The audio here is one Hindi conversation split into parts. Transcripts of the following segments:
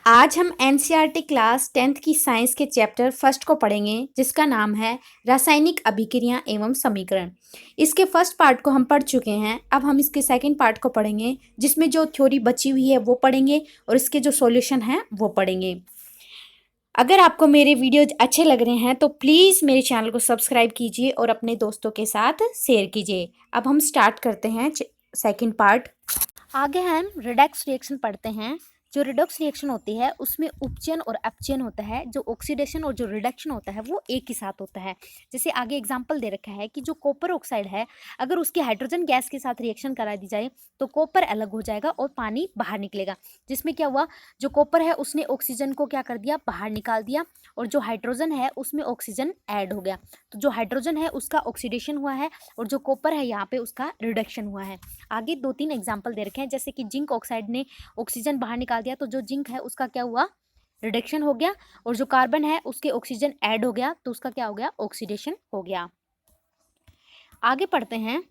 आज हम एनसीईआरटी क्लास 10th की साइंस के चैप्टर फर्स्ट को पढ़ेंगे, जिसका नाम है रासायनिक अभिक्रिया एवं समीकरण। इसके फर्स्ट पार्ट को हम पढ़ चुके हैं। अब हम इसके सेकंड पार्ट को पढ़ेंगे, जिसमें जो थ्योरी बची हुई है वो पढ़ेंगे और इसके जो सॉल्यूशन है वो पढ़ेंगे। अगर आपको मेरे वीडियो अच्छे लग रहे हैं तो प्लीज़ मेरे चैनल को सब्सक्राइब कीजिए और अपने दोस्तों के साथ शेयर कीजिए। अब हम स्टार्ट करते हैं सेकंड पार्ट। आगे हम रिडक्स रिएक्शन पढ़ते हैं। जो रिडक्स रिएक्शन होती है उसमें उपचयन और अपचयन होता है। जो ऑक्सीडेशन और जो रिडक्शन होता है वो एक ही साथ होता है। जैसे आगे एग्जांपल दे रखा है कि जो कॉपर ऑक्साइड है, अगर उसके हाइड्रोजन गैस के साथ रिएक्शन करा दी जाए तो कॉपर अलग हो जाएगा और पानी बाहर निकलेगा। जिसमें क्या हुआ, जो कॉपर है उसने ऑक्सीजन को क्या कर दिया, बाहर निकाल दिया, और जो हाइड्रोजन है उसमें ऑक्सीजन ऐड हो गया। तो जो हाइड्रोजन है उसका ऑक्सीडेशन हुआ है और जो कॉपर है यहाँ पे उसका रिडक्शन हुआ है। आगे 2-3 एग्जाम्पल दे रखे हैं, जैसे कि जिंक ऑक्साइड ने ऑक्सीजन बाहर निकाल दिया तो जो जिंक है उसका क्या हुआ, रिडक्शन हो गया, और जो कार्बन है उसके ऑक्सीजन ऐड हो गया तो उसका क्या हो गया, ऑक्सीडेशन हो गया। आगे पढ़ते हैं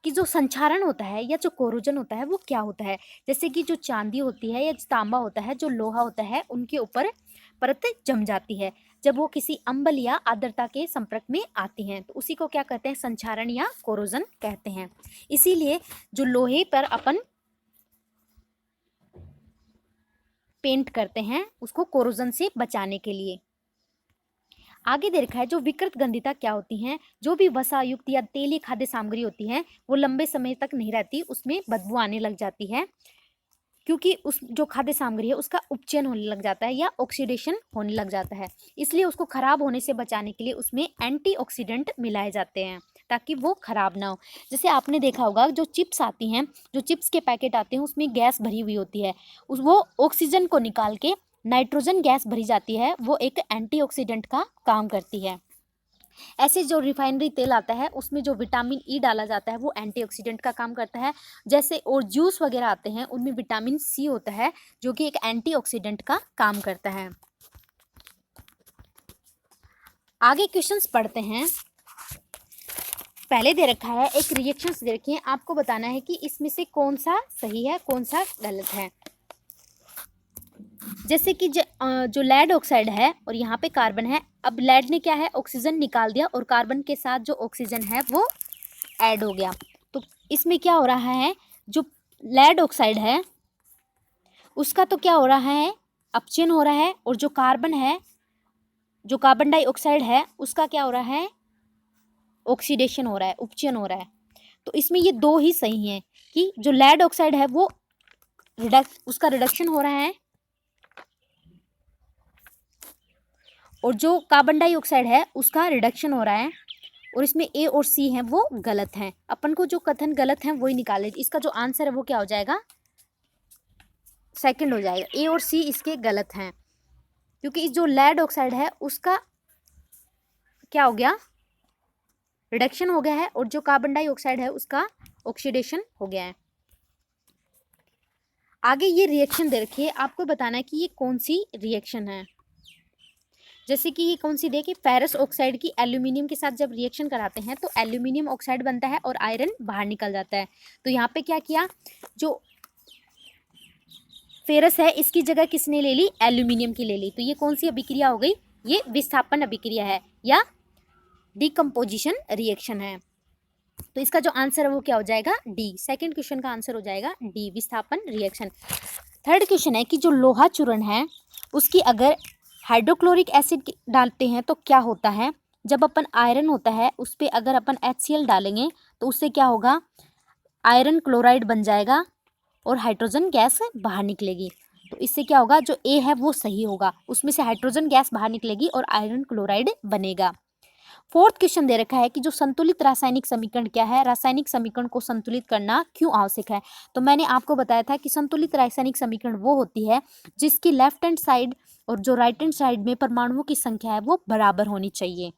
कि जो संक्षारण होता है या जो कोरोजन होता है वो क्या होता है। जैसे कि जो चांदी होती है या जो तांबा होता है, जो लोहा होता है, उनके ऊपर परत जम जाती है जब वो किसी अम्ल या आर्द्रता के संपर्क में आती हैं, तो उसी को क्या कहते हैं, संक्षारण या कोरोजन कहते हैं। इसीलिए जो लोहे पर अपन पेंट करते हैं उसको कोरोजन से बचाने के लिए। आगे दे रखा है जो विकृत गंधिता क्या होती हैं। जो भी वसायुक्त या तेलीय खाद्य सामग्री होती है वो लंबे समय तक नहीं रहती, उसमें बदबू आने लग जाती है, क्योंकि उस जो खाद्य सामग्री है उसका उपचयन होने लग जाता है या ऑक्सीडेशन होने लग जाता है। इसलिए उसको खराब होने से बचाने के लिए उसमें एंटीऑक्सीडेंट मिलाए जाते हैं ताकि वो खराब ना हो। जैसे आपने देखा होगा जो चिप्स आती हैं, जो चिप्स के पैकेट आते हैं उसमें गैस भरी हुई होती है, उस वो ऑक्सीजन को निकाल के नाइट्रोजन गैस भरी जाती है, वो एक एंटीऑक्सीडेंट का काम करती है। ऐसे जो रिफाइनरी तेल आता है उसमें जो विटामिन ई डाला जाता है वो एंटीऑक्सीडेंट का काम करता है। जैसे और जूस वगैरह आते हैं उनमें विटामिन सी होता है जो कि एक एंटीऑक्सीडेंट का काम करता है। आगे क्वेश्चंस पढ़ते हैं। पहले दे रखा है एक रिएक्शंस दे रखे हैं, आपको बताना है कि इसमें से कौन सा सही है कौन सा गलत है। जैसे कि जो लेड ऑक्साइड है और यहाँ पे कार्बन है, अब लेड ने क्या है, ऑक्सीजन निकाल दिया और कार्बन के साथ जो ऑक्सीजन है वो ऐड हो गया। तो इसमें क्या हो रहा है, जो लेड ऑक्साइड है उसका तो क्या हो रहा है, अपचयन हो रहा है, और जो कार्बन है, जो कार्बन डाइऑक्साइड है उसका क्या हो रहा है, ऑक्सीडेशन हो रहा है, उपचयन हो रहा है। तो इसमें ये दो ही सही हैं कि जो लेड ऑक्साइड है वो उसका रिडक्शन हो रहा है, और जो कार्बन डाइऑक्साइड है उसका रिडक्शन हो रहा है, और इसमें ए और सी हैं वो गलत हैं। अपन को जो कथन गलत हैं वही निकाले। इसका जो आंसर है वो क्या हो जाएगा, सेकंड हो जाएगा। ए और सी इसके गलत हैं, क्योंकि जो लेड ऑक्साइड है उसका क्या हो गया, रिडक्शन हो गया है, और जो कार्बन डाइऑक्साइड है उसका ऑक्सीडेशन हो गया है। आगे ये रिएक्शन दे रखी है, आपको बताना है कि ये कौन सी रिएक्शन है। जैसे कि ये कौन सी दे कि फेरस ऑक्साइड की एल्यूमिनियम के साथ जब रिएक्शन कराते हैं तो एल्यूमिनियम ऑक्साइड बनता है और आयरन बाहर निकल जाता है। तो यहाँ पे क्या किया, जो फेरस है इसकी जगह किसने ले ली, एल्यूमिनियम की ले ली। तो ये कौन सी अभिक्रिया हो गई, ये विस्थापन अभिक्रिया है या डिकम्पोजिशन रिएक्शन है। तो इसका जो आंसर है वो क्या हो जाएगा, डी। सेकेंड क्वेश्चन का आंसर हो जाएगा डी, विस्थापन रिएक्शन। थर्ड क्वेश्चन है कि जो लोहा चूर्ण है उसकी अगर हाइड्रोक्लोरिक एसिड डालते हैं तो क्या होता है। जब अपन आयरन होता है उस पर अगर अपन HCl डालेंगे तो उससे क्या होगा, आयरन क्लोराइड बन जाएगा और हाइड्रोजन गैस बाहर निकलेगी। तो इससे क्या होगा, जो ए है वो सही होगा, उसमें से हाइड्रोजन गैस बाहर निकलेगी और आयरन क्लोराइड बनेगा। फोर्थ क्वेश्चन दे रखा है कि जो संतुलित रासायनिक समीकरण क्या है, रासायनिक समीकरण को संतुलित करना क्यों आवश्यक है। तो मैंने आपको बताया था कि संतुलित रासायनिक समीकरण वो होती है जिसकी लेफ्ट हैंड साइड और जो राइट हैंड साइड में परमाणुओं की संख्या है वो बराबर होनी चाहिए।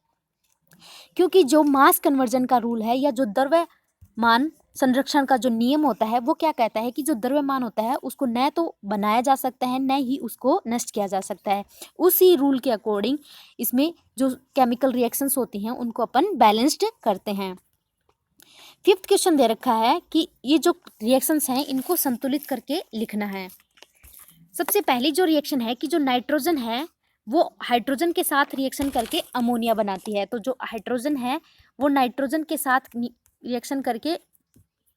क्योंकि जो मास कन्वर्जन का रूल है या जो द्रव्यमान संरक्षण का जो नियम होता है वो क्या कहता है कि जो द्रव्यमान होता है उसको न तो बनाया जा सकता है न ही उसको नष्ट किया जा सकता है। उसी रूल के अकॉर्डिंग इसमें जो केमिकल रिएक्शंस होती हैं उनको अपन बैलेंस्ड करते हैं। फिफ्थ क्वेश्चन दे रखा है कि ये जो रिएक्शंस हैं इनको संतुलित करके लिखना है। सबसे पहली जो रिएक्शन है कि जो नाइट्रोजन है वो हाइड्रोजन के साथ रिएक्शन करके अमोनिया बनाती है। तो जो हाइड्रोजन है वो नाइट्रोजन के साथ रिएक्शन करके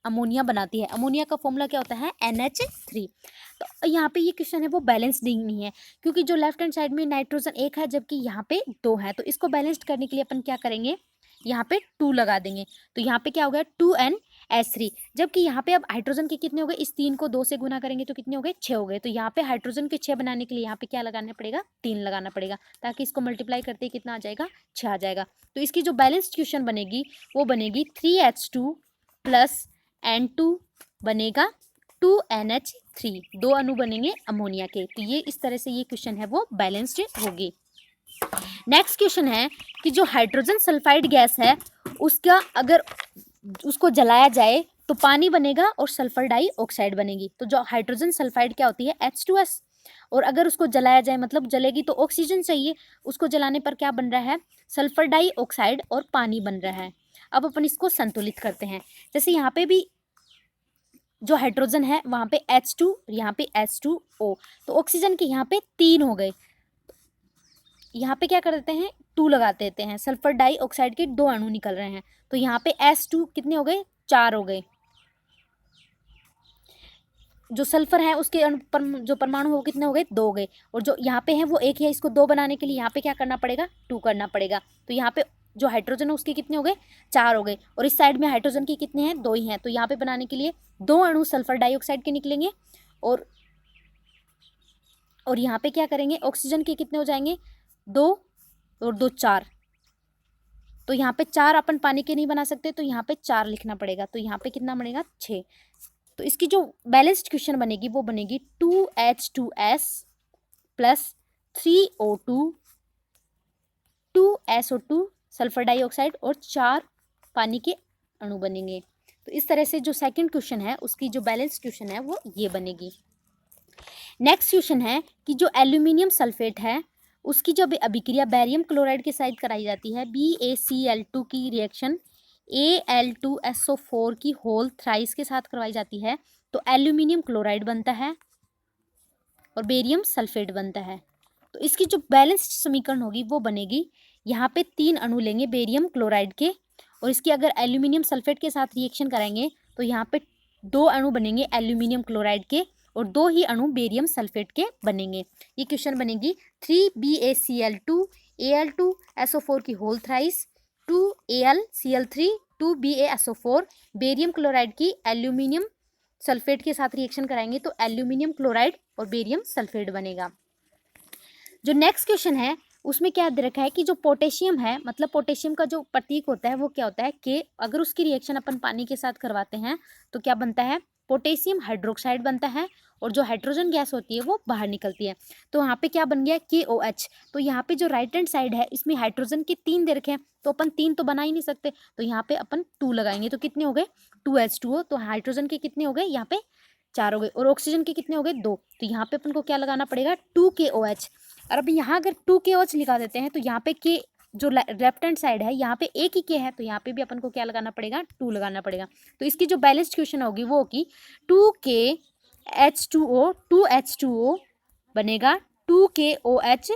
अमोनिया बनाती है। अमोनिया का फॉर्मूला क्या होता है? NH3। तो यहाँ पे ये क्वेश्चन है वो बैलेंस्ड नहीं है, क्योंकि जो लेफ्ट हैंड साइड में नाइट्रोजन एक है जबकि यहाँ पे दो है। तो इसको बैलेंस्ड करने के लिए अपन क्या करेंगे? यहाँ पे 2 लगा देंगे। तो यहाँ पे क्या हो गया? 2NH3। जबकि यहाँ पे अब हाइड्रोजन के कितने हो गए? इस 3 को 2 से गुना करेंगे तो कितने हो गए? 6 हो गए। तो यहाँ पे हाइड्रोजन के 6 बनाने के लिए यहाँ पे क्या लगाना पड़ेगा? 3 लगाना पड़ेगा, ताकि इसको मल्टीप्लाई करते ही कितना आ जाएगा? 6 आ जाएगा। तो इसकी जो बैलेंस्ड क्वेश्चन बनेगी वो बनेगी 3H2 प्लस N2 बनेगा 2NH3। 2 अणु बनेंगे अमोनिया के। तो ये इस तरह से ये क्वेश्चन है वो बैलेंस्ड होगी। नेक्स्ट क्वेश्चन है कि जो हाइड्रोजन सल्फाइड गैस है उसका अगर उसको जलाया जाए तो पानी बनेगा और सल्फर डाइऑक्साइड बनेगी। तो जो हाइड्रोजन सल्फाइड क्या होती है? H2S। और अगर उसको जलाया जाए मतलब जलेगी तो ऑक्सीजन चाहिए, उसको जलाने पर क्या बन रहा है? सल्फर डाइऑक्साइड और पानी बन रहा है। अब अपन इसको संतुलित करते हैं। जैसे यहाँ पे भी जो हाइड्रोजन है वहाँ पे H2, यहाँ पे H2O, तो ऑक्सीजन के यहाँ पे 3 हो गए। यहाँ पे क्या कर देते हैं? 2 लगा देते हैं। सल्फर डाइऑक्साइड के 2 अणु निकल रहे हैं। तो यहाँ पे S2 कितने हो गए? 4 हो गए। जो सल्फर है उसके जो परमाणु हो कितने हो गए? 2 हो गए। और जो यहाँ पे है वो 1 है। इसको 2 बनाने के लिए यहाँ पे क्या करना पड़ेगा? 2 करना पड़ेगा। तो यहाँ पे जो हाइड्रोजन है उसके कितने हो गए? 4 हो गए। और इस साइड में हाइड्रोजन के कितने हैं? 2 ही हैं। तो यहाँ पे बनाने के लिए 2 अणु सल्फर डाइऑक्साइड के निकलेंगे। और यहाँ पे क्या करेंगे? ऑक्सीजन के कितने हो जाएंगे? 2 और 2 4। तो यहाँ पे 4 अपन पानी के नहीं बना सकते, तो यहाँ पे 4 लिखना पड़ेगा। तो यहाँ पे कितना बनेगा? 6। तो इसकी जो बैलेंस्ड क्वेश्चन बनेगी वो बनेगी 2H2S plus 3O2, 2SO2 sulphur dioxide और 4 पानी के अणु बनेंगे। तो इस तरह से जो सेकंड क्वेश्चन है उसकी जो बैलेंस्ड क्वेश्चन है वो ये बनेगी। नेक्स्ट क्वेश्चन है कि जो एल्यूमिनियम सल्फेट है उसकी जो अभिक्रिया बैरियम क्लोराइड के साथ कराई जाती है, BaCl2 की रिएक्शन Al2SO4 की होल थ्राइस के साथ करवाई जाती है, तो एल्यूमिनियम क्लोराइड बनता है और बेरियम सल्फेट बनता है। तो इसकी जो बैलेंस्ड समीकरण होगी वो बनेगी, यहाँ पे 3 अणु लेंगे बेरियम क्लोराइड के, और इसकी अगर एल्यूमिनियम सल्फेट के साथ रिएक्शन कराएंगे तो यहाँ पे 2 अणु बनेंगे एल्यूमिनियम क्लोराइड के और 2 ही अणु बेरियम सल्फेट के बनेंगे। ये क्वेश्चन बनेगी 3BaCl2 Al2SO4 की whole thrice, 2AlCl3 2BaSO4 barium chloride की एल्यूमिनियम सल्फेट के साथ रिएक्शन कराएंगे तो एल्यूमिनियम क्लोराइड और बेरियम सल्फेट बनेगा। जो नेक्स्ट क्वेश्चन है उसमें क्या दे रखा है कि जो पोटेशियम है, मतलब पोटेशियम का जो प्रतीक होता है वो क्या होता है? के। अगर उसकी रिएक्शन अपन पानी के साथ करवाते हैं तो क्या बनता है? पोटेशियम हाइड्रोक्साइड बनता है और जो हाइड्रोजन गैस होती है वो बाहर निकलती है। तो यहाँ पे क्या बन गया? KOH। तो यहाँ पे जो राइट हैंड साइड है इसमें हाइड्रोजन के 3 दे रखे हैं, तो अपन 3 तो बना ही नहीं सकते, तो यहाँ पे अपन 2 लगाएंगे। तो कितने हो गए? 2H2O। तो हाइड्रोजन के कितने हो गए? यहाँ पे 4 हो गए। और ऑक्सीजन के कितने हो गए? 2। तो यहाँ पे अपन को क्या लगाना पड़ेगा? 2KOH। और अब यहाँ अगर 2KOH लिखा देते हैं तो यहाँ पे के जो लेफ्ट हैंड साइड है यहाँ पे एक ही के है, तो यहाँ पे भी अपन को क्या लगाना पड़ेगा? 2 लगाना पड़ेगा। तो इसकी जो बैलेंस्ड क्वेश्चन होगी वो होगी 2KH2O 2H2O बनेगा 2KOH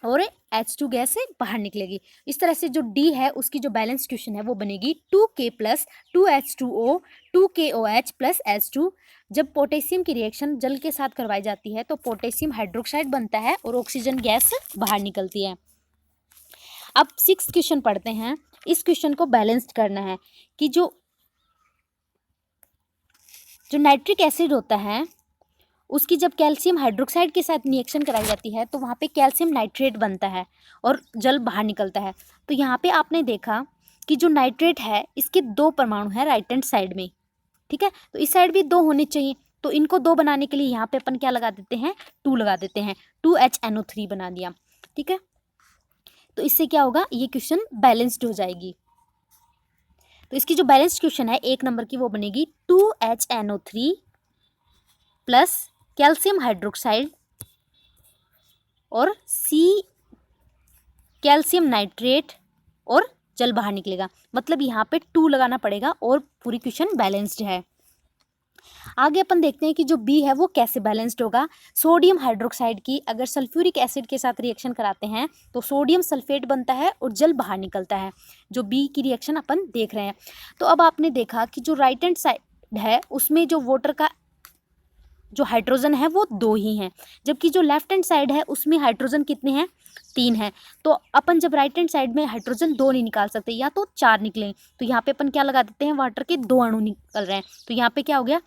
और H2 गैस से बाहर निकलेगी। इस तरह से जो D है उसकी जो बैलेंस क्वेश्चन है वो बनेगी 2K plus 2H2O 2KOH plus H2। जब पोटेशियम की रिएक्शन जल के साथ करवाई जाती है तो पोटेशियम हाइड्रोक्साइड बनता है और ऑक्सीजन गैस बाहर निकलती है। अब 6th क्वेश्चन पढ़ते हैं। इस क्वेश्चन को बैलेंस्ड करना है कि जो नाइट्रिक एसिड होता है उसकी जब कैल्शियम हाइड्रोक्साइड के साथ रिएक्शन कराई जाती है तो वहाँ पे कैल्शियम नाइट्रेट बनता है और जल बाहर निकलता है। तो यहाँ पे आपने देखा कि जो नाइट्रेट है इसके 2 परमाणु हैं राइट हैंड साइड में, ठीक है। तो इस साइड भी 2 होने चाहिए, तो इनको 2 बनाने के लिए यहाँ पे अपन क्या लगा देते हैं? 2 लगा देते हैं। 2HNO3 बना दिया, ठीक है। तो इससे क्या होगा? ये क्वेश्चन बैलेंस्ड हो जाएगी। तो इसकी जो बैलेंस्ड क्वेश्चन है 1 नंबर की वो बनेगी 2HNO3 प्लस कैल्शियम हाइड्रोक्साइड और C कैल्शियम नाइट्रेट और जल बाहर निकलेगा। मतलब यहाँ पे 2 लगाना पड़ेगा और पूरी क्वेश्चन बैलेंस्ड है। आगे अपन देखते हैं कि जो बी है वो कैसे बैलेंस्ड होगा। सोडियम हाइड्रोक्साइड की अगर सल्फ्यूरिक एसिड के साथ रिएक्शन कराते हैं तो सोडियम सल्फेट बनता है और जल बाहर निकलता है। जो बी की रिएक्शन अपन देख रहे हैं। तो अब आपने देखा कि जो राइट हैंड साइड है उसमें जो वाटर का जो हाइड्रोजन है वो 2 ही हैं, जबकि जो लेफ्ट हैंड साइड है उसमें हाइड्रोजन कितने हैं, 3 हैं। तो अपन जब राइट हैंड साइड में हाइड्रोजन 2 नहीं निकाल सकते, या तो 4 निकले, तो यहाँ पे अपन क्या लगा देते हैं, वाटर के 2 अणु निकल रहे हैं। तो यहाँ पे क्या हो गया,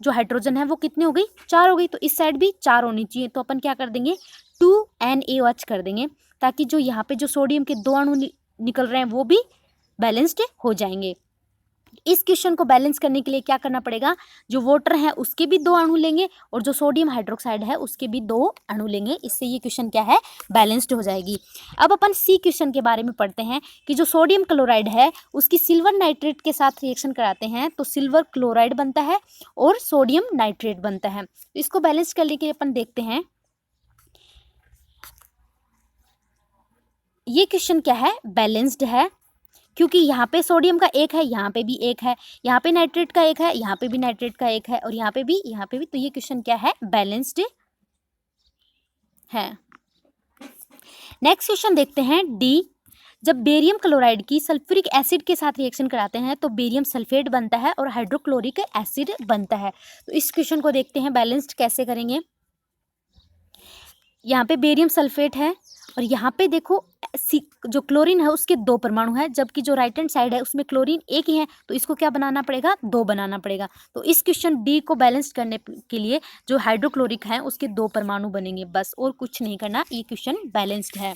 जो हाइड्रोजन है वो कितनी हो गई, 4 हो गई। तो इस साइड भी 4 होनी चाहिए। तो अपन क्या कर देंगे, 2NaOH कर देंगे, ताकि जो यहाँ पे जो सोडियम के 2 अणु निकल रहे हैं वो भी बैलेंस्ड हो जाएंगे। इस क्वेश्चन को बैलेंस करने के लिए क्या करना पड़ेगा, जो वाटर है उसके भी 2 अणु लेंगे और जो सोडियम हाइड्रोक्साइड है उसके भी 2 अणु लेंगे। इससे ये क्वेश्चन क्या है, बैलेंस्ड हो जाएगी। अब अपन सी क्वेश्चन के बारे में पढ़ते हैं कि जो सोडियम क्लोराइड है उसकी सिल्वर नाइट्रेट के साथ रिएक्शन कराते हैं तो सिल्वर क्लोराइड बनता है और सोडियम नाइट्रेट बनता है। तो इसको बैलेंस करने के लिए अपन देखते हैं ये क्वेश्चन क्या है, बैलेंस्ड है, क्योंकि यहाँ पे सोडियम का 1 है, यहाँ पे भी 1 है, यहाँ पे नाइट्रेट का 1 है, यहाँ पे भी नाइट्रेट का 1 है, और यहाँ पे भी, यहाँ पे भी। तो ये क्वेश्चन क्या है, बैलेंस्ड है। नेक्स्ट क्वेश्चन देखते हैं डी। जब बेरियम क्लोराइड की सल्फ्यूरिक एसिड के साथ रिएक्शन कराते हैं तो बेरियम सल्फेट बनता है और हाइड्रोक्लोरिक एसिड बनता है। तो इस क्वेश्चन को देखते हैं बैलेंस्ड कैसे करेंगे। यहाँ पे बेरियम सल्फेट है और यहाँ पे देखो जो क्लोरीन है उसके 2 परमाणु है, जबकि जो राइट हैंड साइड है उसमें क्लोरीन 1 ही है। तो इसको क्या बनाना पड़ेगा, 2 बनाना पड़ेगा। तो इस क्वेश्चन डी को बैलेंस करने के लिए जो हाइड्रोक्लोरिक है उसके 2 परमाणु बनेंगे, बस, और कुछ नहीं करना। ये क्वेश्चन बैलेंस्ड है।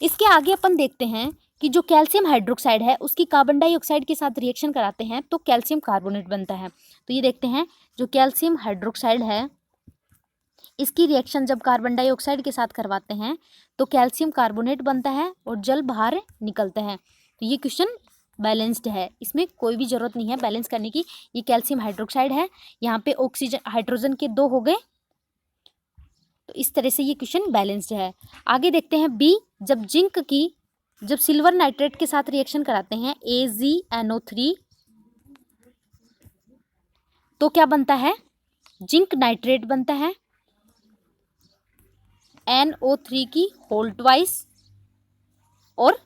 इसके आगे अपन देखते हैं कि जो कैल्शियम हाइड्रोक्साइड है उसकी कार्बन डाइऑक्साइड के साथ रिएक्शन कराते हैं तो कैल्शियम कार्बोनेट बनता है। तो ये देखते हैं, जो कैल्शियम हाइड्रोक्साइड है इसकी रिएक्शन जब कार्बन डाइऑक्साइड के साथ करवाते हैं तो कैल्शियम कार्बोनेट बनता है और जल बाहर निकलता है। तो ये क्वेश्चन बैलेंस्ड है, इसमें कोई भी ज़रूरत नहीं है बैलेंस करने की। ये कैल्शियम हाइड्रोक्साइड है, यहाँ पे ऑक्सीजन हाइड्रोजन के 2 हो गए। तो इस तरह से ये क्वेश्चन बैलेंस्ड है। आगे देखते हैं बी। जब सिल्वर नाइट्रेट के साथ रिएक्शन कराते हैं AgNO3 तो क्या बनता है, जिंक नाइट्रेट बनता है, NO3 की होल ट्वाइस, और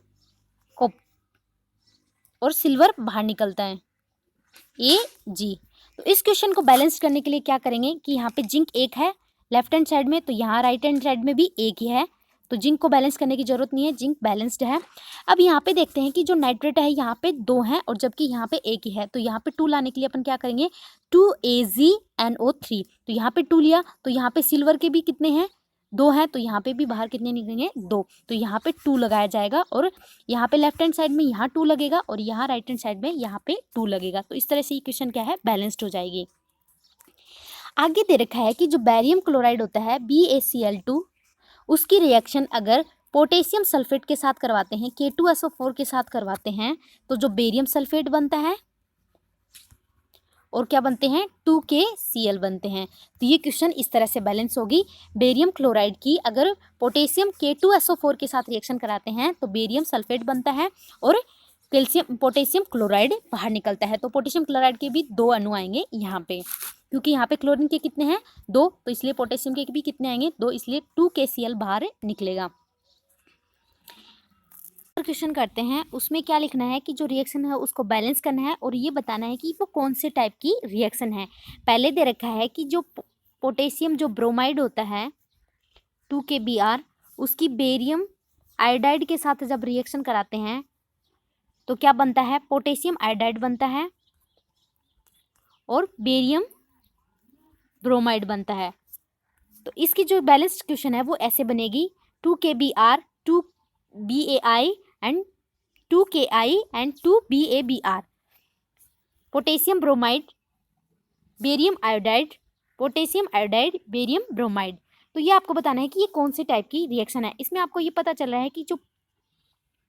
सिल्वर बाहर निकलता है Ag। तो इस क्वेश्चन को बैलेंस करने के लिए क्या करेंगे कि यहाँ पे जिंक 1 है लेफ्ट हैंड साइड में, तो यहाँ राइट हैंड साइड में भी 1 ही है, तो जिंक को बैलेंस करने की जरूरत नहीं है, जिंक बैलेंस्ड है। अब यहाँ पे देखते हैं कि जो नाइट्रेट है यहाँ पे 2 हैं और जबकि यहाँ पे 1 ही है। तो यहाँ पे 2 लाने के लिए अपन क्या करेंगे, 2AgNO3। तो यहाँ पे 2 लिया, तो यहाँ पे सिल्वर के भी कितने हैं, 2 हैं, तो यहाँ पे भी बाहर कितने निकलेंगे, 2। तो यहाँ पे 2 लगाया जाएगा और यहाँ पे लेफ्ट हैंड साइड में यहाँ 2 लगेगा और यहाँ राइट हैंड साइड में यहाँ पे 2 लगेगा। तो इस तरह से इक्वेशन क्या है, बैलेंस्ड हो जाएगी। आगे दे रखा है कि जो बेरियम क्लोराइड होता है BaCl2 उसकी रिएक्शन अगर पोटेशियम सल्फेट के साथ करवाते हैं, K2SO4 के साथ करवाते हैं तो जो बेरियम सल्फेट बनता है और क्या बनते हैं, 2KCl बनते हैं। तो ये क्वेश्चन इस तरह से बैलेंस होगी। बेरियम क्लोराइड की अगर पोटेशियम K2SO4 के साथ रिएक्शन कराते हैं तो बेरियम सल्फेट बनता है और पोटेशियम क्लोराइड बाहर निकलता है। तो पोटेशियम क्लोराइड के भी 2 अणु आएंगे यहाँ पे, क्योंकि यहाँ पे क्लोरीन के कितने हैं, 2, तो इसलिए पोटेशियम के भी कितने आएंगे, 2, इसलिए 2KCl बाहर निकलेगा। क्वेश्चन करते हैं, उसमें क्या लिखना है कि जो रिएक्शन है उसको बैलेंस करना है और ये बताना है कि वो कौन से टाइप की रिएक्शन है। पहले दे रखा है कि जो पोटेशियम जो ब्रोमाइड होता है 2KBr उसकी बेरियम आयोडाइड के साथ जब रिएक्शन कराते हैं तो क्या बनता है, पोटेशियम आयोडाइड बनता है और बेरियम ब्रोमाइड बनता है। तो इसकी जो बैलेंस्ड क्वेश्चन है वो ऐसे बनेगी, 2KBr 2BAi and 2KI and 2BABr, potassium bromide barium iodide, potassium iodide barium bromide. तो ये आपको बताना है कि ये कौन से टाइप की रिएक्शन है। इसमें आपको ये पता चल रहा है कि जो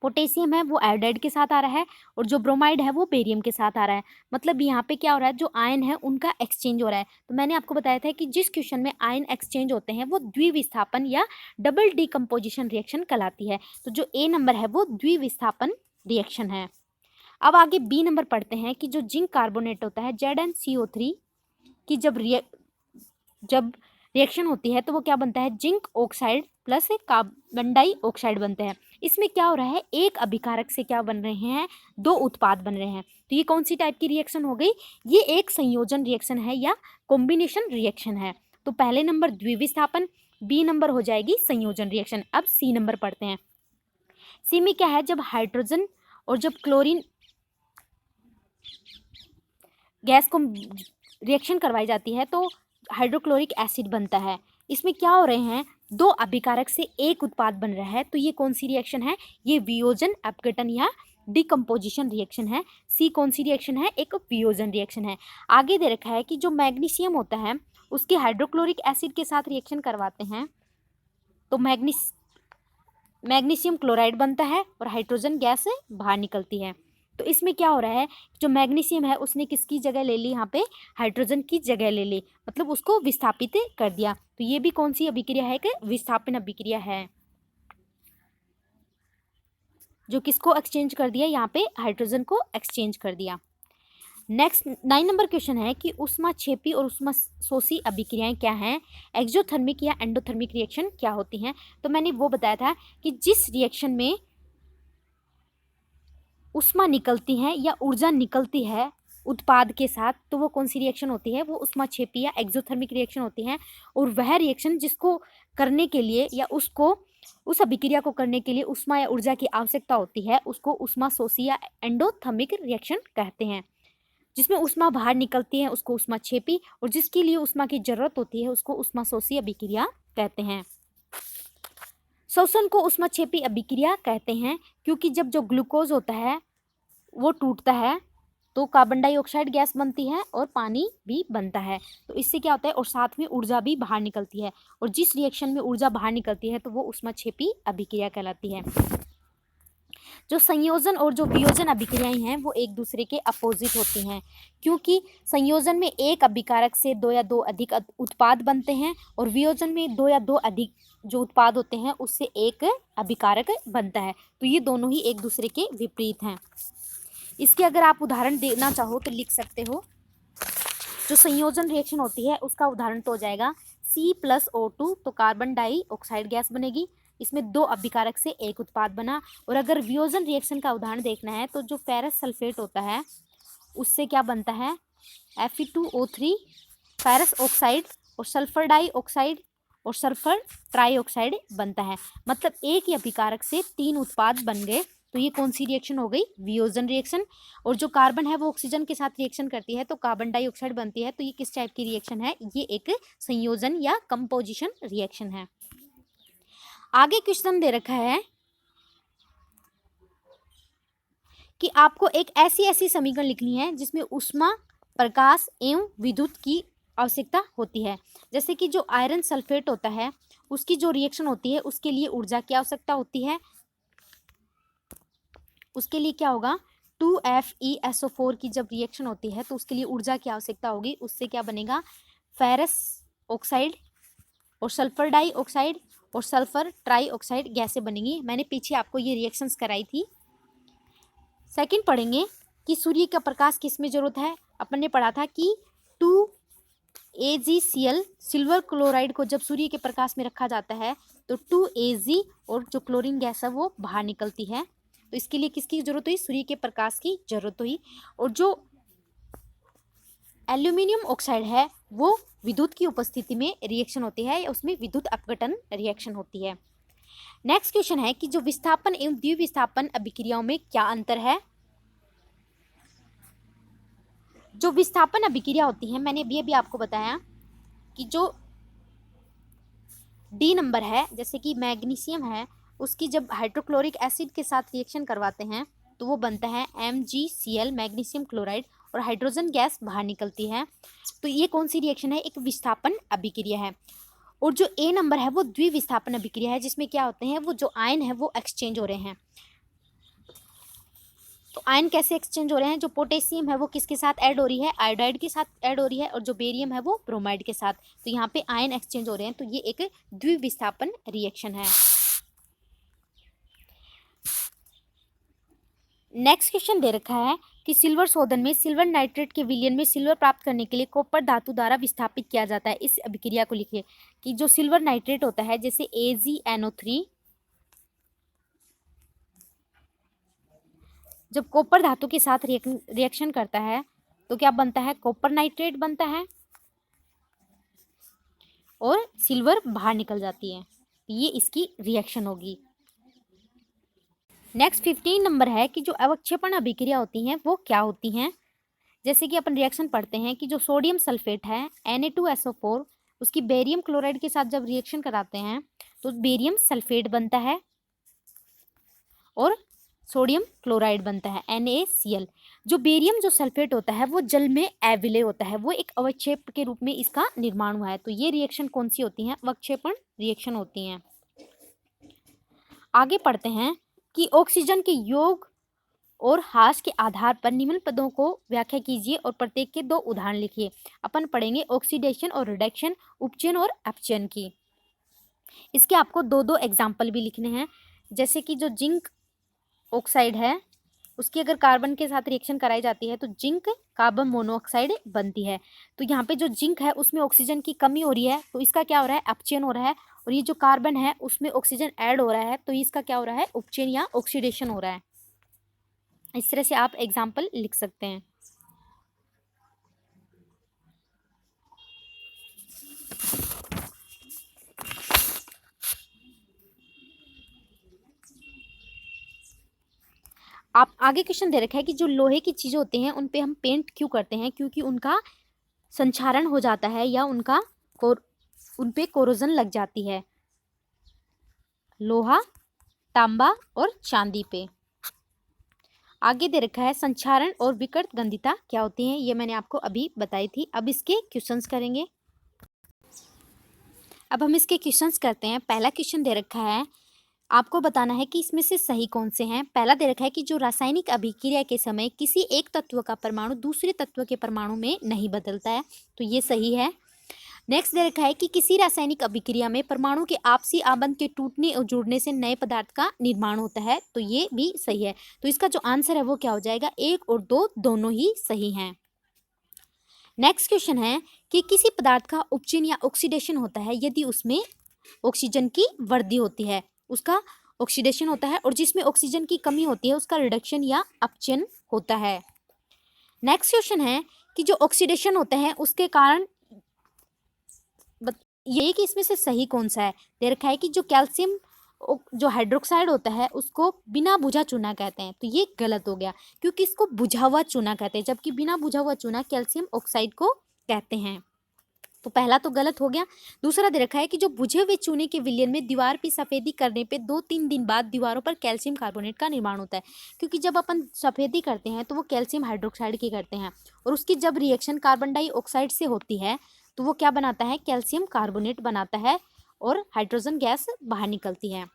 पोटेशियम है वो आयोडाइड के साथ आ रहा है और जो ब्रोमाइड है वो बेरियम के साथ आ रहा है। मतलब यहाँ पे क्या हो रहा है, जो आयन है उनका एक्सचेंज हो रहा है। तो मैंने आपको बताया था कि जिस क्वेश्चन में आयन एक्सचेंज होते हैं वो द्विविस्थापन या डबल डिकम्पोजिशन रिएक्शन कहलाती है। तो जो ए नंबर है वो द्विविस्थापन रिएक्शन है। अब आगे बी नंबर पढ़ते हैं कि जो जिंक कार्बोनेट होता है ZnCO3 कि जब रिएक्शन होती है तो वो क्या बनता है, zinc oxide plus carbon dioxide बनते हैं। इसमें क्या हो रहा है, एक अभिकारक से क्या बन रहे हैं, दो उत्पाद बन रहे हैं। तो ये कौन सी टाइप की रिएक्शन हो गई, ये एक संयोजन रिएक्शन है या कॉम्बिनेशन रिएक्शन है। तो पहले नंबर द्विविस्थापन, बी नंबर हो जाएगी संयोजन रिएक्शन। अब सी नंबर पढ़ते हैं। सी में क्या है, जब हाइड्रोजन और जब क्लोरीन गैस को रिएक्शन करवाई जाती है तो हाइड्रोक्लोरिक एसिड बनता है। इसमें क्या हो रहे हैं, दो अभिकारक से एक उत्पाद बन रहा है। तो ये कौन सी रिएक्शन है, ये वियोजन अपघटन या डिकम्पोजिशन रिएक्शन है। सी कौन सी रिएक्शन है, एक वियोजन रिएक्शन है। आगे दे रखा है कि जो मैग्नीशियम होता है उसके हाइड्रोक्लोरिक एसिड के साथ रिएक्शन करवाते हैं तो मैग्नीशियम क्लोराइड बनता है और हाइड्रोजन गैस बाहर निकलती है। तो इसमें क्या हो रहा है, जो मैग्नीशियम है उसने किसकी जगह ले ली, यहाँ पे हाइड्रोजन की जगह ले ली, मतलब उसको विस्थापित कर दिया। तो ये भी कौन सी अभिक्रिया है, कि विस्थापन अभिक्रिया है, जो किसको एक्सचेंज कर दिया, यहाँ पे हाइड्रोजन को एक्सचेंज कर दिया। नेक्स्ट 9 नंबर क्वेश्चन है कि ऊष्माक्षेपी और ऊष्माशोषी अभिक्रियाएं क्या हैं, एक्सोथर्मिक या एंडोथर्मिक रिएक्शन क्या होती हैं। तो मैंने वो बताया था कि जिस रिएक्शन में ऊष्मा निकलती है या ऊर्जा निकलती है उत्पाद के साथ, तो वो कौन सी रिएक्शन होती है, वो ऊष्माक्षेपी या एक्सोथर्मिक रिएक्शन होती है। और वह रिएक्शन जिसको करने के लिए या उस अभिक्रिया को करने के लिए ऊष्मा या ऊर्जा की आवश्यकता होती है, उसको ऊष्माशोषी या एंडोथर्मिक रिएक्शन कहते हैं। जिसमें ऊष्मा बाहर निकलती है उसको ऊष्माक्षेपी, और जिसके लिए ऊष्मा की जरूरत होती है उसको ऊष्माशोषी अभिक्रिया कहते हैं। शोषण को ऊष्माक्षेपी अभिक्रिया कहते हैं, क्योंकि जब जो ग्लूकोज होता है वो टूटता है तो कार्बन डाइऑक्साइड गैस बनती है और पानी भी बनता है। तो इससे क्या होता है, और साथ में ऊर्जा भी बाहर निकलती है, और जिस रिएक्शन में ऊर्जा बाहर निकलती है तो वो ऊष्माक्षेपी अभिक्रिया कहलाती है। जो संयोजन और जो वियोजन अभिक्रियाएं हैं वो एक दूसरे के अपोजिट होती हैं, क्योंकि संयोजन में एक अभिकारक से दो या दो अधिक उत्पाद बनते हैं, और वियोजन में दो या दो अधिक जो उत्पाद होते हैं उससे एक अभिकारक बनता है। तो ये दोनों ही एक दूसरे के विपरीत हैं। इसके अगर आप उदाहरण देना चाहो तो लिख सकते हो। जो संयोजन रिएक्शन होती है उसका उदाहरण तो हो जाएगा C+O2, तो कार्बन डाइऑक्साइड गैस बनेगी। इसमें दो अभिकारक से एक उत्पाद बना। और अगर वियोजन रिएक्शन का उदाहरण देखना है तो जो फेरस सल्फेट होता है उससे क्या बनता है, Fe2O3 फेरस ऑक्साइड और सल्फर डाइऑक्साइड और सल्फर ट्राइऑक्साइड बनता है। मतलब एक ही अभिकारक से तीन उत्पाद बन गए। तो ये कौन सी रिएक्शन हो गई, वियोजन रिएक्शन। और जो कार्बन है वो ऑक्सीजन के साथ रिएक्शन करती है तो कार्बन डाइऑक्साइड बनती है। तो ये किस टाइप की रिएक्शन है, ये एक संयोजन या कंपोजिशन रिएक्शन है। आगे क्वेश्चन दे रखा है कि आपको एक ऐसी समीकरण लिखनी है जिसमें ऊष्मा, प्रकाश एवं विद्युत की आवश्यकता होती है। जैसे कि जो आयरन सल्फेट होता है उसकी जो रिएक्शन होती है उसके लिए ऊर्जा की आवश्यकता होती है। उसके लिए क्या होगा, 2FeSO4 की जब रिएक्शन होती है तो उसके लिए ऊर्जा की आवश्यकता होगी। उससे क्या बनेगा, फेरस ऑक्साइड और सल्फर डाइऑक्साइड और सल्फर ट्राइऑक्साइड गैसें बनेंगी। मैंने पीछे आपको ये रिएक्शंस कराई थी। सेकंड पढ़ेंगे कि सूर्य का प्रकाश किस में जरूरत है। अपन ने पढ़ा था कि 2AgCl सिल्वर क्लोराइड को जब सूर्य के प्रकाश में रखा जाता है तो 2Ag और जो क्लोरीन गैस है वो बाहर निकलती है। तो इसके लिए किसकी जरूरत हुई, सूर्य के प्रकाश की जरूरत हुई। और जो एल्यूमिनियम ऑक्साइड है वो विद्युत की उपस्थिति में रिएक्शन होती है या उसमें विद्युत अपघटन रिएक्शन होती है। नेक्स्ट क्वेश्चन है कि जो विस्थापन एवं द्विविस्थापन अभिक्रियाओं में क्या अंतर है। जो विस्थापन अभिक्रिया होती है, मैंने भी आपको बताया कि जो डी नंबर है, जैसे कि मैग्नीशियम है, उसकी जब हाइड्रोक्लोरिक एसिड के साथ रिएक्शन करवाते हैं तो वो बनता है MgCl मैग्नीशियम क्लोराइड और हाइड्रोजन गैस बाहर निकलती है। तो ये कौन सी रिएक्शन है, एक विस्थापन अभिक्रिया है। और जो ए नंबर है वो द्विविस्थापन अभिक्रिया है, जिसमें क्या होते हैं, वो जो आयन है वो एक्सचेंज हो रहे हैं। तो आयन कैसे एक्सचेंज हो रहे हैं, जो पोटेशियम है वो किसके साथ ऐड हो रही है, आयोडाइड के साथ ऐड हो रही है, और जो बेरियम है वो ब्रोमाइड के साथ। तो यहाँ पे आयन एक्सचेंज हो रहे हैं, तो ये एक द्विविस्थापन रिएक्शन है। नेक्स्ट क्वेश्चन दे रखा है कि सिल्वर शोधन में सिल्वर नाइट्रेट के विलयन में सिल्वर प्राप्त करने के लिए कॉपर धातु द्वारा विस्थापित किया जाता है। इस अभिक्रिया को लिखिए कि जो सिल्वर नाइट्रेट होता है जैसे AgNO3 जब कॉपर धातु के साथ रिएक्शन करता है तो क्या बनता है, कॉपर नाइट्रेट बनता है और सिल्वर बाहर निकल जाती है। ये इसकी रिएक्शन होगी। नेक्स्ट 15 नंबर है कि जो अवक्षेपण अभिक्रिया होती हैं वो क्या होती हैं। जैसे कि अपन रिएक्शन पढ़ते हैं कि जो सोडियम सल्फेट है Na2SO4 उसकी बेरियम क्लोराइड के साथ जब रिएक्शन कराते हैं तो बेरियम सल्फेट बनता है और सोडियम क्लोराइड बनता है NaCl। जो बेरियम जो सल्फेट होता है वो जल में अविलय होता है, वो एक अवक्षेप के रूप में इसका निर्माण हुआ है। तो ये रिएक्शन कौन सी होती हैं, अवक्षेपण रिएक्शन होती हैं। आगे पढ़ते हैं कि ऑक्सीजन के योग और ह्रास के आधार पर निम्न पदों को व्याख्या कीजिए और प्रत्येक के 2 उदाहरण लिखिए। अपन पढ़ेंगे ऑक्सीडेशन और रिडक्शन, उपचयन और अपचयन की। इसके आपको 2 एग्जाम्पल भी लिखने हैं। जैसे कि जो जिंक ऑक्साइड है उसकी अगर कार्बन के साथ रिएक्शन कराई जाती है तो जिंक कार्बन मोनोऑक्साइड बनती है। तो यहाँ पे जो जिंक है उसमें ऑक्सीजन की कमी हो रही है तो इसका क्या हो रहा है, अपचयन हो रहा है। और ये जो कार्बन है उसमें ऑक्सीजन ऐड हो रहा है तो इसका क्या हो रहा है, उपचयन या ऑक्सीडेशन हो रहा है। इस तरह से आप एग्जाम्पल लिख सकते हैं। आप आगे क्वेश्चन दे रखा है कि जो लोहे की चीजें होती हैं उन पे हम पेंट क्यों करते हैं, क्योंकि उनका संक्षारण हो जाता है या उन पे कोरोजन लग जाती है। लोहा, तांबा और चांदी पे। आगे दे रखा है संक्षारण और विकृत गंधिता क्या होती है, ये मैंने आपको अभी बताई थी। अब इसके क्वेश्चंस करेंगे। अब हम इसके क्वेश्चंस करते हैं। पहला क्वेश्चन दे रखा है, आपको बताना है कि इसमें से सही कौन से हैं। पहला दे रखा है कि जो रासायनिक अभिक्रिया के समय किसी एक तत्व का परमाणु दूसरे तत्व के परमाणु में नहीं बदलता है, तो ये सही है। नेक्स्ट दे रखा है कि किसी रासायनिक अभिक्रिया में परमाणु के आपसी आबंध के टूटने और जुड़ने से नए पदार्थ का निर्माण होता है, तो ये भी सही है। तो इसका जो आंसर है वो क्या हो जाएगा, 1 और 2 दोनों ही सही हैं। नेक्स्ट क्वेश्चन है कि किसी पदार्थ का उपचयन या ऑक्सीडेशन होता है यदि उसमें ऑक्सीजन की वृद्धि होती है, उसका ऑक्सीडेशन होता है। और जिसमें ऑक्सीजन की कमी होती है उसका रिडक्शन या अपचयन होता है। नेक्स्ट क्वेश्चन है कि जो ऑक्सीडेशन होता है उसके कारण ये कि इसमें से सही कौन सा है। दे रखा है कि जो कैल्शियम जो हाइड्रोक्साइड होता है उसको बिना बुझा चूना कहते हैं, तो ये गलत हो गया क्योंकि इसको बुझा हुआ चूना कहते हैं, जबकि बिना बुझा हुआ चूना कैल्शियम ऑक्साइड को कहते हैं। तो पहला तो गलत हो गया। दूसरा दे रखा है कि जो बुझे हुए चूने के विलयन में दीवार की सफेदी करने पे 2-3 दिन बाद दीवारों पर कैल्शियम कार्बोनेट का निर्माण होता है, क्योंकि जब अपन सफेदी करते हैं तो वो कैल्शियम हाइड्रोक्साइड की करते हैं और उसकी जब रिएक्शन कार्बन डाइऑक्साइड से होती है तो वो क्या बनाता है, कैल्शियम कार्बोनेट बनाता है और हाइड्रोजन गैस बाहर निकलती है,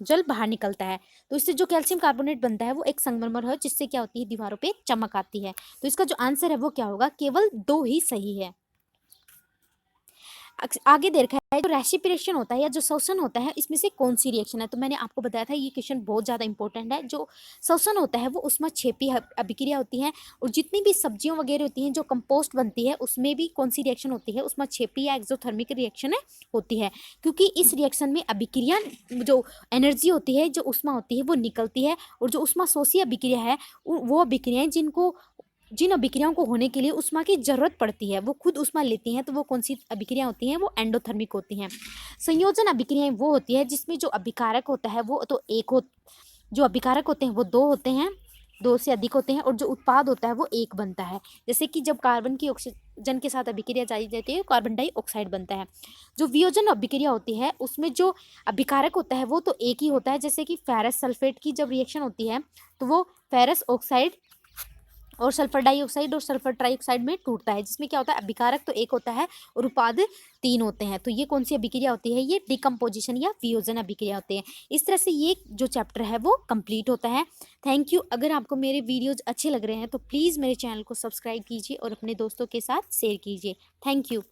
जल बाहर निकलता है। तो इससे जो कैल्शियम कार्बोनेट बनता है वो एक संगमरमर है जिससे क्या होती है, दीवारों पे चमक आती है। तो इसका जो आंसर है वो क्या होगा, केवल 2 ही सही है। आगे दे रखा है जो रेसिपिरेशन होता है या जो श्वसन होता है इसमें से कौन सी रिएक्शन है। तो मैंने आपको बताया था ये क्वेश्चन बहुत ज़्यादा इंपॉर्टेंट है। जो श्वसन होता है वो ऊष्माक्षेपी अभिक्रिया होती है और जितनी भी सब्जियों वगैरह होती हैं जो कंपोस्ट बनती है उसमें भी कौन सी रिएक्शन होती है, ऊष्माक्षेपी या एक्सोथर्मिक रिएक्शन होती है। क्योंकि इस रिएक्शन में अभिक्रिया जो एनर्जी होती है, जो ऊष्मा होती है वो निकलती है और जो ऊष्मा शोषी अभिक्रिया है वो अभिक्रियाएं जिन अभिक्रियाओं को होने के लिए ऊष्मा की जरूरत पड़ती है वो खुद ऊष्मा लेती हैं, तो वो कौन सी अभिक्रिया होती हैं, वो एंडोथर्मिक होती हैं। संयोजन अभिक्रियाएं वो होती है जिसमें जो अभिकारक होता है वो तो जो अभिकारक होते हैं वो 2 होते हैं, 2 से अधिक होते हैं और जो उत्पाद होता है वो 1 बनता है। जैसे कि जब कार्बन की ऑक्सीजन के साथ अभिक्रिया जारी जाती है कार्बन डाइऑक्साइड बनता है। जो वियोजन अभिक्रिया होती है उसमें जो अभिकारक होता है वो तो 1 ही होता है। जैसे कि फेरस सल्फेट की जब रिएक्शन होती है तो वो फेरस ऑक्साइड और सल्फर डाइऑक्साइड और सल्फर ट्राइऑक्साइड में टूटता है, जिसमें क्या होता है, अभिकारक तो 1 होता है और उत्पाद 3 होते हैं। तो ये कौन सी अभिक्रिया होती है, ये डिकम्पोजिशन या वियोजन अभिक्रिया होती है। इस तरह से ये जो चैप्टर है वो कंप्लीट होता है। Thank you. अगर आपको मेरे वीडियोज अच्छे लग रहे हैं तो प्लीज़ मेरे चैनल को सब्सक्राइब कीजिए और अपने दोस्तों के साथ शेयर कीजिए। Thank you.